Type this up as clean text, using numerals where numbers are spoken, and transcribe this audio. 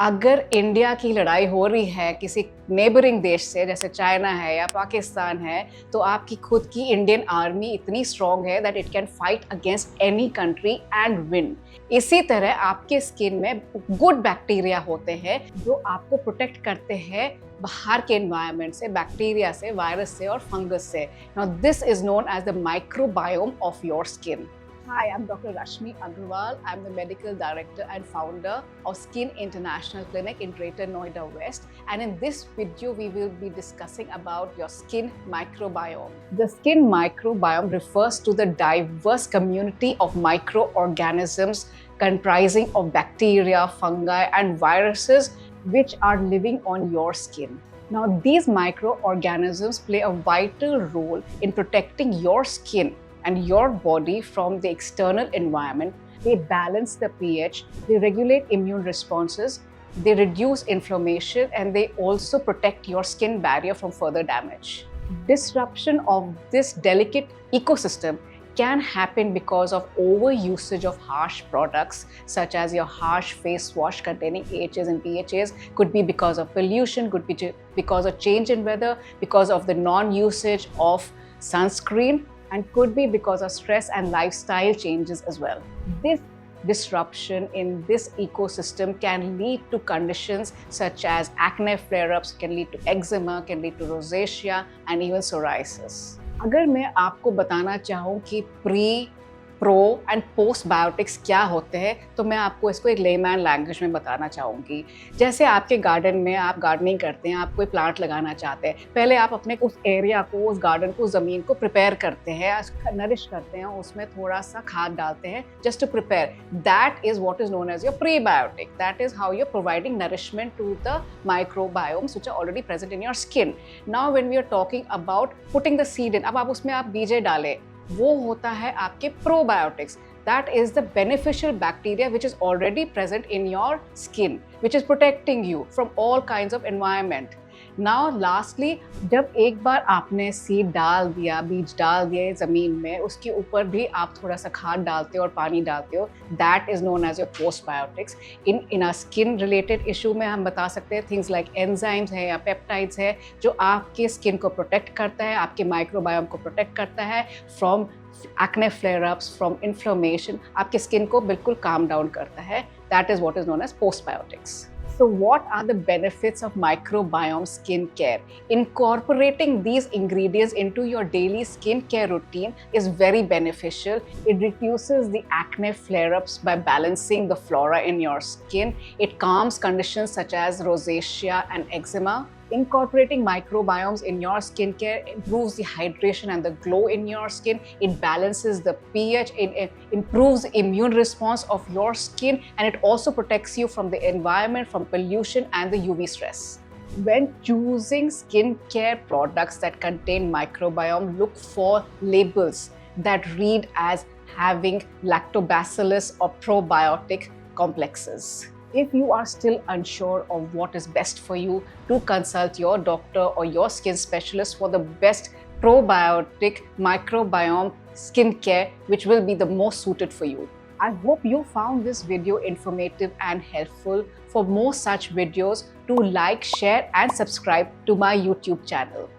अगर इंडिया की लड़ाई हो रही है किसी नेबरिंग देश से, जैसे चाइना है या पाकिस्तान है, तो आपकी खुद की इंडियन आर्मी इतनी स्ट्रॉन्ग है that it can fight against any country and win. इसी तरह आपके स्किन में गुड बैक्टीरिया होते हैं जो आपको प्रोटेक्ट करते हैं बाहर के एनवायरनमेंट से, बैक्टीरिया से, वायरस से और फंगस से। Now this is known as the microbiome of your skin. Hi, I'm Dr. Rashmi Agrawal. I'm the Medical Director and Founder of Skin International Clinic in Greater Noida West. And in this video, we will be discussing about your skin microbiome. The skin microbiome refers to the diverse community of microorganisms comprising of bacteria, fungi, and viruses which are living on your skin. Now, these microorganisms play a vital role in protecting your skin and your body from the external environment. They balance the pH, they regulate immune responses, they reduce inflammation, and they also protect your skin barrier from further damage. Disruption of this delicate ecosystem can happen because of overusage of harsh products such as your harsh face wash containing AHAs and PHAs, could be because of pollution, could be because of change in weather, because of the non-usage of sunscreen, and could be because of stress and lifestyle changes as well. This disruption in this ecosystem can lead to conditions such as acne flare-ups, can lead to eczema, can lead to rosacea, and even psoriasis. अगर मैं आपको बताना चाहूँ कि pro and post biotics क्या होते हैं, तो मैं आपको इसको एक लेमैन लैंग्वेज में बताना चाहूँगी। जैसे आपके गार्डन में आप गार्डनिंग करते हैं, आप कोई प्लांट लगाना चाहते हैं, पहले आप अपने उस एरिया को, उस गार्डन को, ज़मीन को प्रिपेयर करते हैं, नरिश करते हैं, उसमें थोड़ा सा खाद डालते हैं just to prepare. That is what is known as your prebiotic. That is how you're providing nourishment to the microbiomes which are already present in your skin. Now when we are talking about putting the seed in, अब आप उसमें आप बीजे डालें, वो होता है आपके probiotics. That is the beneficial bacteria which is already present in your skin, which is protecting you from all kinds of environment. Now lastly, जब एक बार आपने सीड डाल दिया, बीज डाल दिए ज़मीन में, उसके ऊपर भी आप थोड़ा सा खाद डालते हो और पानी डालते हो, that is known as your postbiotics. In our skin related issue में हम बता सकते हैं things like enzymes है या peptides है जो आपके स्किन को प्रोटेक्ट करता है, आपके माइक्रोबायोम को प्रोटेक्ट करता है from acne flare-ups, from inflammation, आपके स्किन को बिल्कुल calm down करता है. That is what is known as postbiotics. So what are the benefits of microbiome skincare? Incorporating these ingredients into your daily skincare routine is very beneficial. It reduces the acne flare-ups by balancing the flora in your skin. It calms conditions such as rosacea and eczema. Incorporating microbiomes in your skincare improves the hydration and the glow in your skin. It balances the pH, it improves the immune response of your skin, and it also protects you from the environment, from pollution and the UV stress. When choosing skincare products that contain microbiome, look for labels that read as having lactobacillus or probiotic complexes. If you are still unsure of what is best for you, do consult your doctor or your skin specialist for the best probiotic microbiome skincare, which will be the most suited for you. I hope you found this video informative and helpful. For more such videos, do like, share, and subscribe to my YouTube channel.